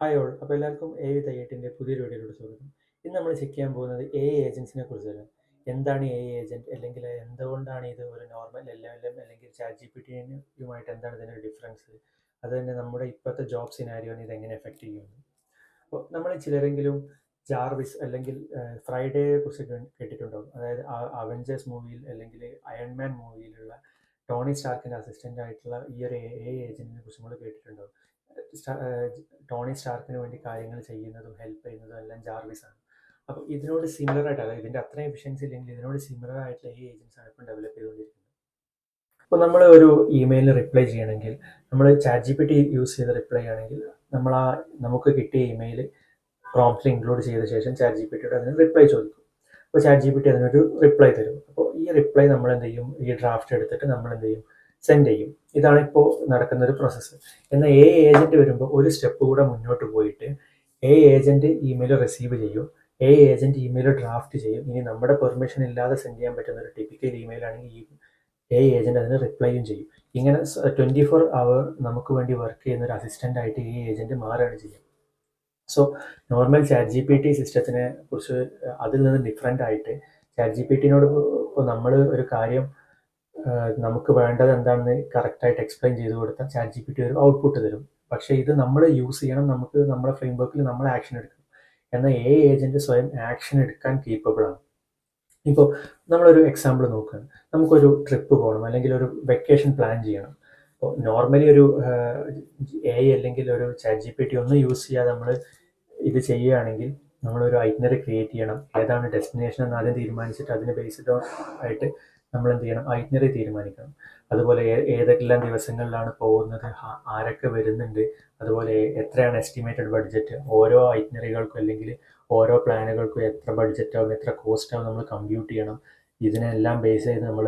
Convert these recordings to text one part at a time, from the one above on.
Hi all. അപ്പോൾ എല്ലാവർക്കും AI വിത്ത് ഐഐടിൻ്റെ പുതിയൊരു വീഡിയോയിലൂടെ സ്വാഗതം. ഇന്ന് നമ്മൾ ചെക്ക് ചെയ്യാൻ പോകുന്നത് AI ഏജൻസിനെ കുറിച്ചാണ്. എന്താണ് AI ഏജൻറ്റ്, അല്ലെങ്കിൽ എന്തുകൊണ്ടാണ് ഇത് ഒരു നോർമൽ LLM അല്ലെങ്കിൽ ചാറ്റ് GPT-യുമായിട്ട് എന്താണ് ഇതിൻ്റെ ഡിഫറൻസ്, അത് തന്നെ നമ്മുടെ ഇപ്പോഴത്തെ ജോബ് സിനാരിയോനെ ഇത് എങ്ങനെ എഫക്റ്റ് ചെയ്യുന്നു. അപ്പോൾ നമ്മൾ ചിലരെങ്കിലും ജാർവിസ് അല്ലെങ്കിൽ ഫ്രൈഡേയെ കുറിച്ച് കേട്ടിട്ടുണ്ടാവും. അതായത് അവഞ്ചേഴ്സ് മൂവിയിൽ അല്ലെങ്കിൽ അയൺമാൻ മൂവിയിലുള്ള ടോണി സ്റ്റാർക്കിൻ്റെ അസിസ്റ്റൻ്റ് ആയിട്ടുള്ള ഈ ഒരു AI ഏജൻറ്റിനെ കുറിച്ച് നമ്മൾ കേട്ടിട്ടുണ്ടാവും. ടോണി സ്റ്റാർക്കിന് വേണ്ടി കാര്യങ്ങൾ ചെയ്യുന്നതും ഹെൽപ്പ് ചെയ്യുന്നതും എല്ലാം ജാർവിസ് ആണ്. അപ്പോൾ ഇതിനോട് സിമിലർ ആയിട്ട്, അതായത് ഇതിൻ്റെ അത്രയും എഫിഷ്യൻസി ഇല്ലെങ്കിൽ ഇതിനോട് സിമിലർ ആയിട്ടുള്ള ഏജൻസ് ആണ് ഇപ്പം ഡെവലപ്പ് ചെയ്തുകൊണ്ടിരിക്കുന്നത്. അപ്പോൾ നമ്മൾ ഒരു ഇമെയിലിന് റിപ്ലൈ ചെയ്യണമെങ്കിൽ നമ്മൾ ചാറ്റ് GPT യൂസ് ചെയ്ത് റിപ്ലൈ ആണെങ്കിൽ നമുക്ക് കിട്ടിയ ഇമെയിൽ പ്രോംപ്റ്റിൽ ഇൻക്ലൂഡ് ചെയ്ത ശേഷം ചാറ്റ് GPTയോട് അതിന് റിപ്ലൈ ചോദിക്കും. അപ്പോൾ ചാറ്റ് GPT അതിനൊരു റിപ്ലൈ തരും. അപ്പോൾ ഈ റിപ്ലൈ നമ്മൾ എന്ത് ചെയ്യും, ഈ ഡ്രാഫ്റ്റ് എടുത്തിട്ട് നമ്മൾ എന്ത് ചെയ്യും, സെൻഡ് ചെയ്യും. ഇതാണ് ഇപ്പോൾ നടക്കുന്ന ഒരു പ്രോസസ്സ്. എന്നാൽ ഏജൻറ്റ് വരുമ്പോൾ ഒരു സ്റ്റെപ്പ് കൂടെ മുന്നോട്ട് പോയിട്ട് ഏജൻറ്റ് ഇമെയിൽ റിസീവ് ചെയ്യും, ഏജൻറ്റ് ഇമെയിൽ ഡ്രാഫ്റ്റ് ചെയ്യും. ഇനി നമ്മുടെ പെർമിഷൻ ഇല്ലാതെ സെൻഡ് ചെയ്യാൻ പറ്റുന്ന ഒരു ടിപ്പിക്കൽ ഇമെയിൽ ആണെങ്കിൽ ഈ ഏജൻറ്റ് അതിന് റിപ്ലൈയും ചെയ്യും. ഇങ്ങനെ 24 hour നമുക്ക് വേണ്ടി വർക്ക് ചെയ്യുന്ന ഒരു അസിസ്റ്റൻ്റ് ആയിട്ട് ഈ ഏജൻറ്റ് മാറുകയാണ് ചെയ്യുക. സോ നോർമൽ ചാറ്റ് GPT സിസ്റ്റത്തിനെ കുറിച്ച് അതിൽ നിന്ന് ഡിഫറെൻ്റ് ആയിട്ട് ചാറ്റ് GPTനോട് ഇപ്പോൾ നമ്മൾ ഒരു കാര്യം നമുക്ക് വേണ്ടത് എന്താണെന്ന് കറക്റ്റായിട്ട് എക്സ്പ്ലെയിൻ ചെയ്ത് കൊടുത്താൽ ചാറ്റ് GPT ഒരു ഔട്ട്പുട്ട് തരും. പക്ഷേ ഇത് നമ്മൾ യൂസ് ചെയ്യണം, നമുക്ക് നമ്മുടെ ഫ്രെയിം വർക്കിൽ നമ്മൾ ആക്ഷൻ എടുക്കണം. എന്നാൽ ഏജൻറ്റ് സ്വയം ആക്ഷൻ എടുക്കാൻ കേപ്പബിൾ ആണ്. ഇപ്പോൾ നമ്മളൊരു എക്സാമ്പിൾ നോക്കുകയാണ്. നമുക്കൊരു ട്രിപ്പ് പോകണം അല്ലെങ്കിൽ ഒരു വെക്കേഷൻ പ്ലാൻ ചെയ്യണം. അപ്പോൾ നോർമലി ഒരു AI അല്ലെങ്കിൽ ഒരു ചാറ്റ് GPT ഒന്നും യൂസ് ചെയ്യാതെ നമ്മൾ ഇത് ചെയ്യുകയാണെങ്കിൽ നമ്മളൊരു ഐറ്റ്നറി ക്രിയേറ്റ് ചെയ്യണം. ഏതാണ് ഡെസ്റ്റിനേഷൻ എന്ന് ആദ്യം തീരുമാനിച്ചിട്ട് അതിന് ബേസ്ഡ് ആയിട്ട് നമ്മൾ എന്ത് ചെയ്യണം, ഐറ്റ്നറി തീരുമാനിക്കണം. അതുപോലെ ഏതെല്ലാം ദിവസങ്ങളിലാണ് പോകുന്നത്, ആരൊക്കെ വരുന്നുണ്ട്, അതുപോലെ എത്രയാണ് എസ്റ്റിമേറ്റഡ് ബഡ്ജറ്റ്, ഓരോ ഐറ്റ്നറികൾക്കും അല്ലെങ്കിൽ ഓരോ പ്ലാനുകൾക്കും എത്ര ബഡ്ജറ്റ് ആവും, എത്ര കോസ്റ്റ് ആവും നമ്മൾ കമ്പ്യൂട്ട് ചെയ്യണം. ഇതിനെല്ലാം ബേസ് ചെയ്ത് നമ്മൾ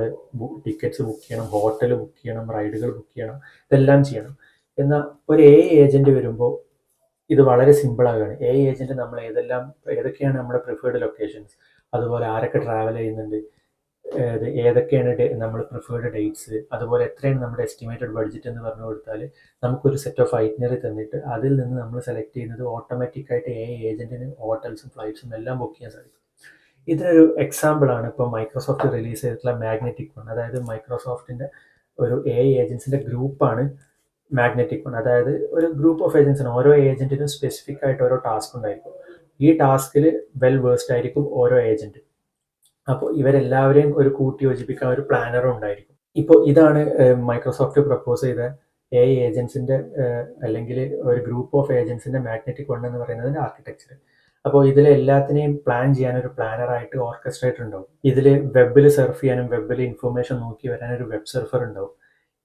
ടിക്കറ്റ്സ് ബുക്ക് ചെയ്യണം, ഹോട്ടൽ ബുക്ക് ചെയ്യണം, റൈഡുകൾ ബുക്ക് ചെയ്യണം, ഇതെല്ലാം ചെയ്യണം. എന്നാൽ ഒരു ഏജൻറ്റ് വരുമ്പോൾ ഇത് വളരെ സിമ്പിൾ ആവുകയാണ്. ഏജൻറ്റ് നമ്മൾ ഏതൊക്കെയാണ് നമ്മുടെ പ്രിഫേർഡ് ലൊക്കേഷൻസ്, അതുപോലെ ആരൊക്കെ ട്രാവൽ ചെയ്യുന്നുണ്ട്, ഏതൊക്കെയാണ് നമ്മൾ പ്രിഫേർഡ് ഡേറ്റ്സ്, അതുപോലെ എത്രയാണ് നമ്മുടെ എസ്റ്റിമേറ്റഡ് ബഡ്ജറ്റ് എന്ന് പറഞ്ഞു കൊടുത്താൽ നമുക്കൊരു സെറ്റ് ഓഫ് ഐറ്റ്നറി തന്നിട്ട് അതിൽ നിന്ന് നമ്മൾ സെലക്ട് ചെയ്യുന്നത് ഓട്ടോമാറ്റിക്കായിട്ട് ഏജൻറ്റിന് ഹോട്ടൽസും ഫ്ലൈറ്റ്സും എല്ലാം ബുക്ക് ചെയ്യാൻ സാധിക്കും. ഇതിനൊരു എക്സാമ്പിളാണ് ഇപ്പോൾ മൈക്രോസോഫ്റ്റ് റിലീസ് ചെയ്തിട്ടുള്ള മാഗ്നറ്റിക് വൺ. അതായത് മൈക്രോസോഫ്റ്റിൻ്റെ ഒരു ഏജൻസിൻ്റെ ഗ്രൂപ്പാണ് മാഗ്നറ്റിക് വൺ. അതായത് ഒരു ഗ്രൂപ്പ് ഓഫ് ഏജൻസിന് ഓരോ ഏജൻറ്റിനും സ്പെസിഫിക് ആയിട്ട് ഓരോ ടാസ്ക് ഉണ്ടായിരിക്കും. ഈ ടാസ്കിൽ വെൽ വേഴ്സ്ഡ് ആയിരിക്കും ഓരോ ഏജൻറ്റ്. അപ്പോൾ ഇവരെല്ലാവരെയും ഒരു കൂട്ടി യോജിപ്പിക്കാൻ ഒരു പ്ലാനറും ഉണ്ടായിരിക്കും. ഇപ്പോൾ ഇതാണ് മൈക്രോസോഫ്റ്റ് പ്രപ്പോസ് ചെയ്ത ഏജൻസിൻ്റെ അല്ലെങ്കിൽ ഒരു ഗ്രൂപ്പ് ഓഫ് ഏജൻസിൻ്റെ മാഗ്നറ്റിക് വൺ എന്ന് പറയുന്നതിൻ്റെ ആർക്കിടെക്ചർ. അപ്പോൾ ഇതിൽ എല്ലാത്തിനെയും പ്ലാൻ ചെയ്യാൻ ഒരു പ്ലാനറായിട്ട് ഓർക്കസ്ട്രേറ്റർ ഉണ്ടാവും. ഇതിൽ വെബിൽ സർഫ് ചെയ്യാനും വെബിൽ ഇൻഫർമേഷൻ നോക്കി വരാൻ ഒരു വെബ് സർഫർ ഉണ്ടാവും.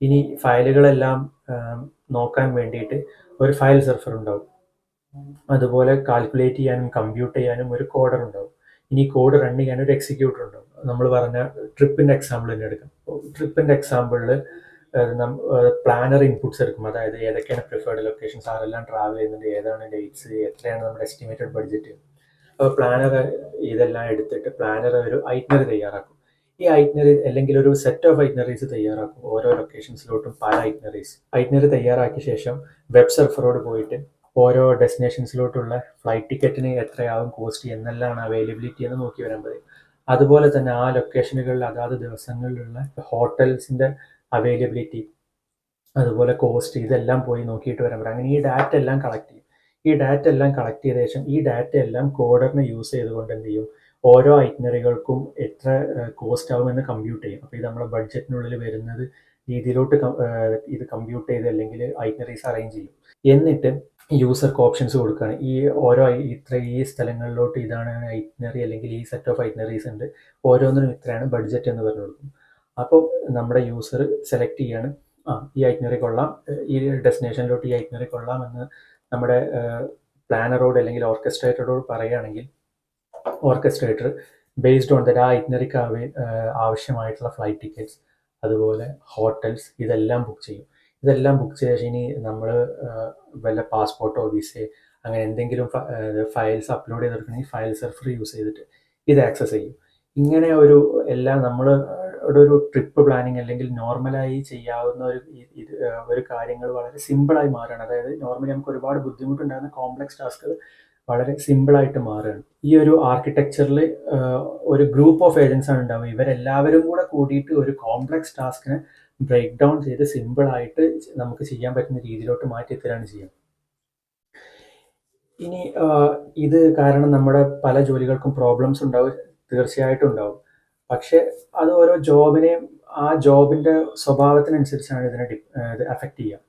ഇനി ഫയലുകളെല്ലാം നോക്കാൻ വേണ്ടിയിട്ട് ഒരു ഫയൽ സർഫർ ഉണ്ടാവും. അതുപോലെ കാൽക്കുലേറ്റ് ചെയ്യാനും കമ്പ്യൂട്ട് ചെയ്യാനും ഒരു കോഡർ ഉണ്ടാവും. ഇനി കോഡ് റൺ ചെയ്യാൻ ഒരു എക്സിക്യൂട്ടർ ഉണ്ടാവും. നമ്മൾ പറഞ്ഞ ട്രിപ്പിൻ്റെ എക്സാമ്പിൾ തന്നെ എടുക്കാം. ട്രിപ്പിൻ്റെ എക്സാമ്പിളിൽ പ്ലാനർ ഇൻപുട്സ് എടുക്കും. അതായത് ഏതൊക്കെയാണ് പ്രിഫേർഡ് ലൊക്കേഷൻസ്, ആരെല്ലാം ട്രാവൽ ചെയ്യുന്നുണ്ട്, ഏതാണ് ഡേറ്റ്സ്, എത്രയാണ് നമ്മുടെ എസ്റ്റിമേറ്റഡ് ബഡ്ജറ്റ്. അപ്പോൾ പ്ലാനർ ഇതെല്ലാം എടുത്തിട്ട് പ്ലാനർ ഒരു ഐറ്റ്നറി തയ്യാറാക്കും. ഈ ഐറ്റ്നറി അല്ലെങ്കിൽ ഒരു സെറ്റ് ഓഫ് ഐറ്റ്നറീസ് തയ്യാറാക്കും. ഓരോ ലൊക്കേഷൻസിലോട്ടും പല ഐറ്റ്നറി തയ്യാറാക്കിയ ശേഷം വെബ് സർഫറോട് പോയിട്ട് ഓരോ ഡെസ്റ്റിനേഷൻസിലോട്ടുള്ള ഫ്ലൈറ്റ് ടിക്കറ്റിന് എത്രയാവും കോസ്റ്റ്, എന്നെല്ലാം അവൈലബിലിറ്റി എന്ന് നോക്കി വരാൻ പറയും. അതുപോലെ തന്നെ ആ ലൊക്കേഷനുകളിൽ അതാത് ദിവസങ്ങളിലുള്ള ഹോട്ടൽസിൻ്റെ അവൈലബിലിറ്റി, അതുപോലെ കോസ്റ്റ്, ഇതെല്ലാം പോയി നോക്കിയിട്ട് വരാൻ പറയും. അങ്ങനെ ഈ ഡാറ്റ എല്ലാം കളക്ട് ചെയ്യും. ഈ ഡാറ്റ എല്ലാം കളക്ട് ചെയ്ത ശേഷം ഈ ഡാറ്റ എല്ലാം കോഡറിനെ യൂസ് ചെയ്തുകൊണ്ട് എന്ത് ചെയ്യും, ഓരോ ഐറ്റ്നറികൾക്കും എത്ര കോസ്റ്റ് ആവുമെന്ന് കമ്പ്യൂട്ട് ചെയ്യും. അപ്പോൾ ഇത് നമ്മുടെ ബഡ്ജറ്റിനുള്ളിൽ വരുന്നത് രീതിയിലോട്ട് ഇത് കമ്പ്യൂട്ട് ചെയ്ത് അല്ലെങ്കിൽ ഐറ്റ്നറീസ് അറേഞ്ച് ചെയ്യും. എന്നിട്ട് യൂസർക്ക് ഓപ്ഷൻസ് കൊടുക്കുകയാണ്. ഈ സ്ഥലങ്ങളിലോട്ട് ഇതാണ് ഐറ്റ്നറി അല്ലെങ്കിൽ ഈ സെറ്റ് ഓഫ് ഐറ്റ്നറീസ് ഉണ്ട്, ഓരോന്നിനും ഇത്രയാണ് ബഡ്ജറ്റ് എന്ന് പറഞ്ഞു കൊടുക്കും. അപ്പോൾ നമ്മുടെ യൂസർ സെലക്ട് ചെയ്യാണ്, ഈ ഐറ്റ്നറി കൊള്ളാം, ഈ ഡെസ്റ്റിനേഷനിലോട്ട് ഈ ഐറ്റ്നറി കൊള്ളാം എന്ന് നമ്മുടെ പ്ലാനറോട് അല്ലെങ്കിൽ ഓർക്കസ്ട്രേറ്ററോട് പറയുകയാണെങ്കിൽ ഓർക്കസ്ട്രേറ്റർ ബേസ്ഡ് ഓൺ ദാറ്റ് ആ ഐറ്റ്നറിക്ക് ആവശ്യമായിട്ടുള്ള ഫ്ലൈറ്റ് ടിക്കറ്റ്സ്, അതുപോലെ ഹോട്ടൽസ്, ഇതെല്ലാം ബുക്ക് ചെയ്യും. ഇതെല്ലാം ബുക്ക് ചെയ്ത ശേഷം ഇനി നമ്മൾ വല്ല പാസ്പോർട്ടോ വിസയോ അങ്ങനെ എന്തെങ്കിലും ഫയൽസ് അപ്ലോഡ് ചെയ്തെടുക്കണമെങ്കിൽ ഫയൽ സർഫർ യൂസ് ചെയ്തിട്ട് ഇത് ആക്സസ് ചെയ്യും. ഇങ്ങനെ എല്ലാം നമ്മൾ ഒരു ട്രിപ്പ് പ്ലാനിങ് അല്ലെങ്കിൽ നോർമലായി ചെയ്യാവുന്ന ഒരു കാര്യങ്ങൾ വളരെ സിമ്പിളായി മാറുകയാണ്. അതായത് നോർമലി നമുക്ക് ഒരുപാട് ബുദ്ധിമുട്ടുണ്ടാകുന്ന കോംപ്ലക്സ് ടാസ്കുകൾ വളരെ സിമ്പിളായിട്ട് മാറുകയാണ്. ഈ ഒരു ആർക്കിടെക്ചറിൽ ഒരു ഗ്രൂപ്പ് ഓഫ് ഏജൻസ് ആണ് ഉണ്ടാവുക. ഇവരെല്ലാവരും കൂടെ കൂടിയിട്ട് ഒരു കോംപ്ലക്സ് ടാസ്കിനെ ബ്രേക്ക് ഡൗൺ ചെയ്ത് സിമ്പിളായിട്ട് നമുക്ക് ചെയ്യാൻ പറ്റുന്ന രീതിയിലോട്ട് മാറ്റിത്തരാണ് ചെയ്യുക. ഇനി ഇത് കാരണം നമ്മുടെ പല ജോലികൾക്കും പ്രോബ്ലംസ് ഉണ്ടാവും, തീർച്ചയായിട്ടും ഉണ്ടാവും. പക്ഷെ അത് ഓരോ ജോബിനെയും ആ ജോബിൻ്റെ സ്വഭാവത്തിനനുസരിച്ചാണ് ഇത് അഫക്റ്റ് ചെയ്യുക.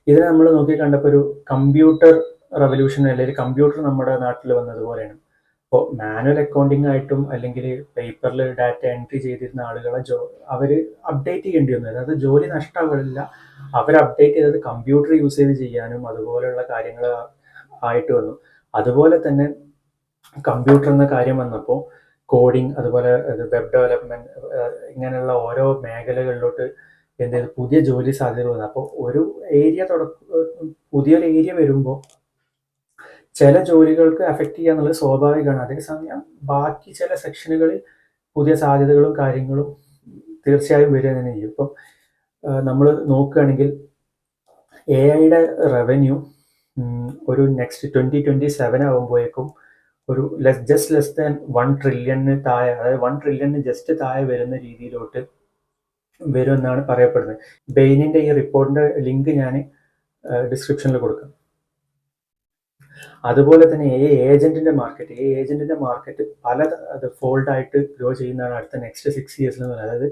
ഇതിനെ നമ്മൾ നോക്കി കണ്ടപ്പോൾ ഒരു കമ്പ്യൂട്ടർ റവല്യൂഷൻ അല്ലെങ്കിൽ കമ്പ്യൂട്ടർ നമ്മുടെ നാട്ടിൽ വന്നതുപോലെയാണ്. ഇപ്പോൾ മാനുവൽ അക്കൗണ്ടിങ് ആയിട്ടും അല്ലെങ്കിൽ പേപ്പറിൽ ഡാറ്റ എൻട്രി ചെയ്തിരുന്ന ആളുകളെ അവർ അപ്ഡേറ്റ് ചെയ്യേണ്ടി വന്നു. അതായത് ജോലി നഷ്ടമാവില്ല, അവർ അപ്ഡേറ്റ് ചെയ്തത് കമ്പ്യൂട്ടർ യൂസ് ചെയ്ത് ചെയ്യാനും അതുപോലെയുള്ള കാര്യങ്ങൾ ആയിട്ട് വന്നു. അതുപോലെ തന്നെ കമ്പ്യൂട്ടർ എന്ന കാര്യം വന്നപ്പോൾ കോഡിങ്, അതുപോലെ വെബ് ഡെവലപ്മെന്റ്, ഇങ്ങനെയുള്ള ഓരോ മേഖലകളിലോട്ട് പുതിയ ജോലി സാധ്യതകൾ വന്നു. അപ്പോൾ ഒരു പുതിയൊരു ഏരിയ വരുമ്പോൾ ചില ജോലികൾക്ക് അഫക്റ്റ് ചെയ്യുക എന്നുള്ളത് സ്വാഭാവികമാണ്. അതേസമയം ബാക്കി ചില സെക്ഷനുകളിൽ പുതിയ സാധ്യതകളും കാര്യങ്ങളും തീർച്ചയായും വരിക തന്നെ ചെയ്യും. ഇപ്പം നമ്മൾ നോക്കുകയാണെങ്കിൽ AI റവന്യൂ ഒരു നെക്സ്റ്റ് 2027 ആകുമ്പോഴേക്കും ഒരു ലെസ് ദാൻ 1 ട്രില്യണിന് താഴെ, അതായത് 1 ട്രില്യണിന് ജസ്റ്റ് താഴെ വരുന്ന രീതിയിലോട്ട് വരുമെന്നാണ് പറയപ്പെടുന്നത്. ബെയിനിൻ്റെ ഈ റിപ്പോർട്ടിൻ്റെ ലിങ്ക് ഞാൻ ഡിസ്ക്രിപ്ഷനിൽ കൊടുക്കാം. അതുപോലെ തന്നെ ഏജന്റിന്റെ മാർക്കറ്റ് പല ഫോൾഡായിട്ട് ഗ്രോ ചെയ്യുന്നതാണ് അടുത്ത നെക്സ്റ്റ് 6 ഇയേഴ്സിൽ. അതായത്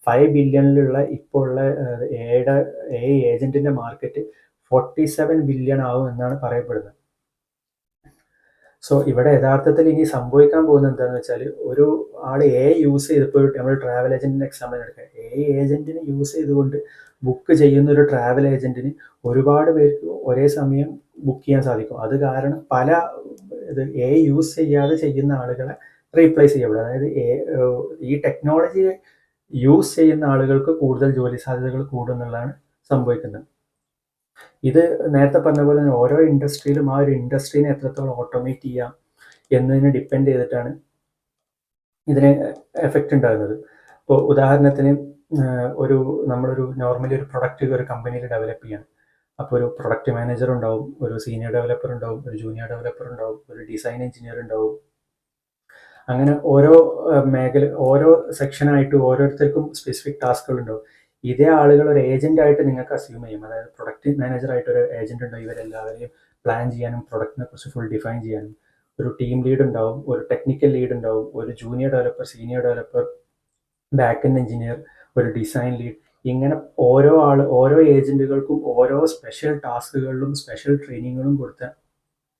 5 ബില്യണിലുള്ള ഇപ്പോൾ ഉള്ള ഏജന്റിന്റെ മാർക്കറ്റ് 47 ബില്യൺ ആവും എന്നാണ് പറയപ്പെടുന്നത്. സോ ഇവിടെ യഥാർത്ഥത്തിൽ ഇനി സംഭവിക്കാൻ പോകുന്നത് എന്താണെന്ന് വെച്ചാൽ, ഒരു ആൾ യൂസ് ചെയ്തപ്പോൾ നമ്മൾ ട്രാവൽ ഏജന്റിന്റെ എക്സാമ്പിൾ എടുക്കുക. ഏജന്റിനെ യൂസ് ചെയ്തുകൊണ്ട് ബുക്ക് ചെയ്യുന്ന ഒരു ട്രാവൽ ഏജന്റിന് ഒരുപാട് പേർക്ക് ഒരേ സമയം ബുക്ക് ചെയ്യാൻ സാധിക്കും. അത് കാരണം പല യൂസ് ചെയ്യാതെ ചെയ്യുന്ന ആളുകളെ റീപ്ലേസ് ചെയ്യപ്പെടും. അതായത് ഈ ടെക്നോളജി യൂസ് ചെയ്യുന്ന ആളുകൾക്ക് കൂടുതൽ ജോലി സാധ്യതകൾ കൂടുമെന്നുള്ളതാണ് സംഭവിക്കുന്നത്. ഇത് നേരത്തെ പറഞ്ഞ പോലെ തന്നെ ഓരോ ഇൻഡസ്ട്രിയിലും ആ ഒരു ഇൻഡസ്ട്രീനെ എത്രത്തോളം ഓട്ടോമേറ്റ് ചെയ്യാം എന്നതിനെ ഡിപ്പെൻഡ് ചെയ്തിട്ടാണ് ഇതിന് എഫക്റ്റ് ഉണ്ടാകുന്നത്. ഇപ്പോൾ ഉദാഹരണത്തിന് നമ്മളൊരു നോർമലി ഒരു പ്രൊഡക്റ്റ് ഒരു കമ്പനിയിൽ ഡെവലപ്പ് ചെയ്യണം. അപ്പോൾ ഒരു പ്രൊഡക്റ്റ് മാനേജർ ഉണ്ടാവും, ഒരു സീനിയർ ഡെവലപ്പർ ഉണ്ടാവും, ഒരു ജൂനിയർ ഡെവലപ്പർ ഉണ്ടാവും, ഒരു ഡിസൈൻ എഞ്ചിനീയർ ഉണ്ടാവും. അങ്ങനെ ഓരോ സെക്ഷനായിട്ട് ഓരോരുത്തർക്കും സ്പെസിഫിക് ടാസ്കുകൾ ഉണ്ടാവും. ഇതേ ആളുകൾ ഒരു ഏജന്റ് ആയിട്ട് നിങ്ങൾക്ക് അസ്യൂം ചെയ്യും. അതായത് പ്രൊഡക്റ്റ് മാനേജർ ആയിട്ട് ഒരു ഏജന്റ് ഉണ്ടാവും, ഇവരെല്ലാവരെയും പ്ലാൻ ചെയ്യാനും പ്രൊഡക്റ്റിനെ കുറിച്ച് ഫുൾ ഡിഫൈൻ ചെയ്യാനും. ഒരു ടീം ലീഡ് ഉണ്ടാവും, ഒരു ടെക്നിക്കൽ ലീഡ് ഉണ്ടാവും, ഒരു junior developer, senior developer, back end engineer, ഒരു ഡിസൈൻ ലീഡ്. ഇങ്ങനെ ഓരോ ഏജന്റുകൾക്കും ഓരോ സ്പെഷ്യൽ ടാസ്കുകളിലും സ്പെഷ്യൽ ട്രെയിനിങ്ങുകളും കൊടുത്ത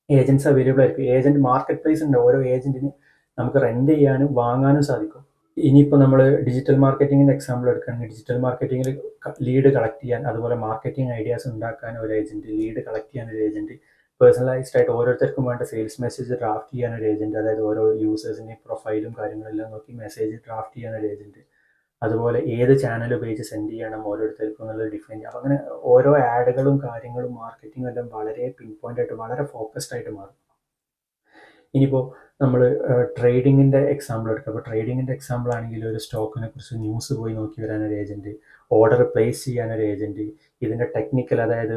ഏജന്റ്സ് അവൈലബിൾ ആയിരിക്കും. ഏജന്റ് മാർക്കറ്റ് പ്ലേസ് ഉണ്ട്, ഓരോ ഏജന്റിന് നമുക്ക് റെന്റ് ചെയ്യാനും വാങ്ങാനും സാധിക്കും. ഇനിയിപ്പോൾ നമ്മൾ ഡിജിറ്റൽ മാർക്കറ്റിങ്ങിൻ്റെ എക്സാമ്പിൾ എടുക്കുകയാണെങ്കിൽ, ഡിജിറ്റൽ മാർക്കറ്റിങ്ങിൽ ലീഡ് കളക്ട് ചെയ്യാൻ, അതുപോലെ മാർക്കറ്റിംഗ് ഐഡിയാസ് ഉണ്ടാക്കാൻ ഒരു ഏജന്റ്, ലീഡ് കളക്ട് ചെയ്യാൻ ഒരു ഏജന്റ്, പേഴ്സണലൈസ്ഡ് ആയിട്ട് ഓരോരുത്തർക്കും വേണ്ട സെയിൽസ് മെസ്സേജ് ഡ്രാഫ്റ്റ് ചെയ്യാൻ ഒരു ഏജന്റ്, അതായത് ഓരോ യൂസേഴ്സിൻ്റെ പ്രൊഫൈലും കാര്യങ്ങളെല്ലാം നോക്കി മെസ്സേജ് ഡ്രാഫ്റ്റ് ചെയ്യാൻ ഒരു ഏജന്റ്, അതുപോലെ ഏത് ചാനൽ ഉപയോഗിച്ച് സെൻഡ് ചെയ്യണം ഓരോരുത്തർക്കും എന്നുള്ളത് ഡിഫൈൻ ചെയ്യാം. അപ്പം അങ്ങനെ ഓരോ ആഡുകളും കാര്യങ്ങളും മാർക്കറ്റിംഗും എല്ലാം വളരെ പിൻ പോയിന്റ് ആയിട്ട് വളരെ ഫോക്കസ്ഡ് ആയിട്ട് മാറും. ഇനിയിപ്പോൾ നമ്മൾ ട്രേഡിങ്ങിൻ്റെ എക്സാമ്പിൾ എടുക്കുക. അപ്പോൾ ട്രേഡിങ്ങിൻ്റെ എക്സാമ്പിൾ ആണെങ്കിൽ ഒരു സ്റ്റോക്കിനെ കുറിച്ച് ന്യൂസ് പോയി നോക്കി വരാൻ ഒരു ഏജന്റ്, ഓർഡർ പ്ലേസ് ചെയ്യാൻ ഒരു ഏജന്റ്, ഇതിൻ്റെ ടെക്നിക്കൽ, അതായത്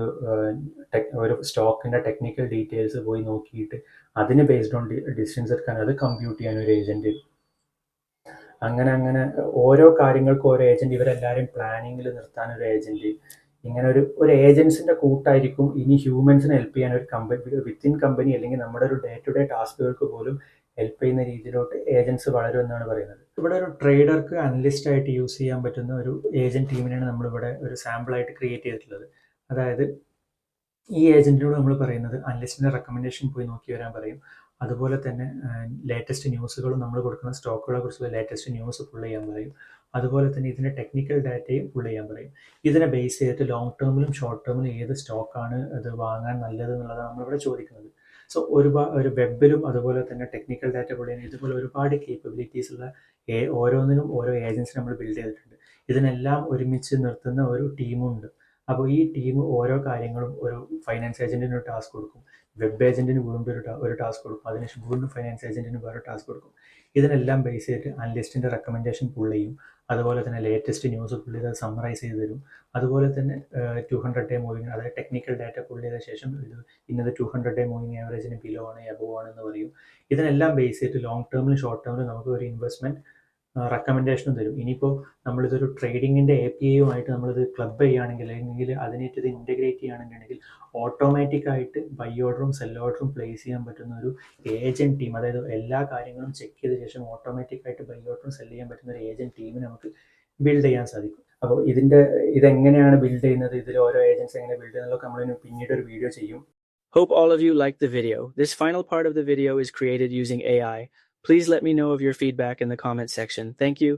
ഒരു സ്റ്റോക്കിൻ്റെ ടെക്നിക്കൽ ഡീറ്റെയിൽസ് പോയി നോക്കിയിട്ട് അതിന് ബേസ്ഡ് ഓൺ ഡിസിഷൻസ് എടുക്കാൻ അത് കമ്പ്യൂട്ട് ചെയ്യാൻ ഒരു ഏജന്റ്. അങ്ങനെ ഓരോ കാര്യങ്ങൾക്കും ഓരോ ഏജന്റ്, ഇവരെല്ലാവരും പ്ലാനിങ്ങിൽ നിർത്താൻ ഒരു ഏജന്റ്. ഇങ്ങനെ ഒരു ഏജൻസിന്റെ കൂട്ടായിരിക്കും ഇനി ഹ്യൂമൻസിനെ ഹെൽപ്പ് ചെയ്യാൻ ഒരു കമ്പനി, വിത്തിൻ കമ്പനി അല്ലെങ്കിൽ നമ്മുടെ ഒരു ഡേ ടു ഡേ ടാസ്കുകൾക്ക് പോലും ഹെൽപ്പ് ചെയ്യുന്ന രീതിയിലോട്ട് ഏജൻസ് വളരും എന്നാണ് പറയുന്നത്. ഇവിടെ ഒരു ട്രേഡർക്ക് അനലിസ്റ്റ് ആയിട്ട് യൂസ് ചെയ്യാൻ പറ്റുന്ന ഒരു ഏജന്റ് ടീമിനാണ് നമ്മളിവിടെ ഒരു സാമ്പിളായിട്ട് ക്രിയേറ്റ് ചെയ്തിട്ടുള്ളത്. അതായത് ഈ ഏജന്റിനോട് നമ്മൾ പറയുന്നത് അനലിസ്റ്റിന്റെ റെക്കമെൻഡേഷൻ പോയി നോക്കി വരാൻ പറയും. അതുപോലെ തന്നെ ലേറ്റസ്റ്റ് ന്യൂസുകളും നമ്മൾ കൊടുക്കുന്ന സ്റ്റോക്കുകളെ കുറിച്ചുള്ള ലേറ്റസ്റ്റ് ന്യൂസ് പുൾ ചെയ്യാൻ പറയും. അതുപോലെ തന്നെ ഇതിൻ്റെ ടെക്നിക്കൽ ഡാറ്റയും പുൾ ചെയ്യാൻ പറയും. ഇതിനെ ബേസ് ചെയ്തിട്ട് ലോങ് ടേമിലും ഷോർട്ട് ടേമിലും ഏത് സ്റ്റോക്കാണ് അത് വാങ്ങാൻ നല്ലത് എന്നുള്ളതാണ് നമ്മളിവിടെ ചോദിക്കുന്നത്. സോ ഒരു വെബിലും അതുപോലെ തന്നെ ടെക്നിക്കൽ ഡാറ്റ പുൾ ചെയ്യാൻ ഇതുപോലെ ഒരുപാട് കേപ്പബിലിറ്റീസ് ഉള്ള ഓരോന്നിനും ഓരോ ഏജൻസി നമ്മൾ ബിൽഡ് ചെയ്തിട്ടുണ്ട്. ഇതിനെല്ലാം ഒരുമിച്ച് നിർത്തുന്ന ഒരു ടീമുണ്ട്. അപ്പോൾ ഈ ടീം ഓരോ കാര്യങ്ങളും ഒരു ഫൈനാൻസ് ഏജന്റിന് ഒരു ടാസ്ക് കൊടുക്കും, വെബ് ഏജന്റിന് വീണ്ടും ഒരു ടാസ്ക് കൊടുക്കും, അതിനുശേഷം വീണ്ടും ഫൈനാൻസ് ഏജന്റിന് വേറെ ടാസ്ക് കൊടുക്കും. ഇതിനെല്ലാം ബേസ് ചെയ്തിട്ട് അനലിസ്റ്റിന്റെ റെക്കമെൻഡേഷൻ പുൾ ചെയ്യും. അതുപോലെ തന്നെ ലേറ്റസ്റ്റ് ന്യൂസ് പുള്ളി അത് സമ്മറൈസ് ചെയ്ത് തരും. അതുപോലെ തന്നെ 200 ഡേ മൂവിങ്, അതായത് ടെക്നിക്കൽ ഡാറ്റ പുള്ളി ചെയ്ത ശേഷം ഇത് ഇന്നത് 200 ഡേ മൂവിങ് ആവറേജിന് ബിലോ ആണ്, എബോവ് ആണെന്ന് പറയും. ഇതിനെല്ലാം ബേസ് ചെയ്തിട്ട് ലോങ് ടേമിലും ഷോർട്ട് ടേമിലും നമുക്ക് ഒരു ഇൻവെസ്റ്റ്മെൻറ്റ് റെക്കമെൻഡേഷനും തരും. ഇനിയിപ്പോൾ നമ്മളിതൊരു ട്രേഡിങ്ങിൻ്റെ API-യുമായിട്ട് നമ്മളിത് ക്ലബ് ചെയ്യുകയാണെങ്കിൽ, അല്ലെങ്കിൽ അതിനായിട്ട് ഇത് ഇൻറ്റഗ്രേറ്റ് ചെയ്യുകയാണെന്നുണ്ടെങ്കിൽ ഓട്ടോമാറ്റിക്കായിട്ട് ബൈ ഓർഡറും സെൽ ഓർഡറും പ്ലേസ് ചെയ്യാൻ പറ്റുന്ന ഒരു ഏജൻറ്റ് ടീം, അതായത് എല്ലാ കാര്യങ്ങളും ചെക്ക് ചെയ്ത ശേഷം ഓട്ടോമാറ്റിക്കായിട്ട് ബൈ ഓർഡറും സെല് ചെയ്യാൻ പറ്റുന്ന ഒരു ഏജൻറ്റ് ടീമിന് നമുക്ക് ബിൽഡ് ചെയ്യാൻ സാധിക്കും. അപ്പോൾ ഇതെങ്ങനെയാണ് ബിൽഡ് ചെയ്യുന്നത്, ഇതിൽ ഓരോ ഏജൻറ്റ്സ് എങ്ങനെ ബിൽഡ് ചെയ്യുന്നതൊക്കെ നമ്മൾ പിന്നീട് ഒരു വീഡിയോ ചെയ്യും. Hope all of you liked the video. This final part of the video is created using AI. Please let me know of your feedback in the comment section. Thank you.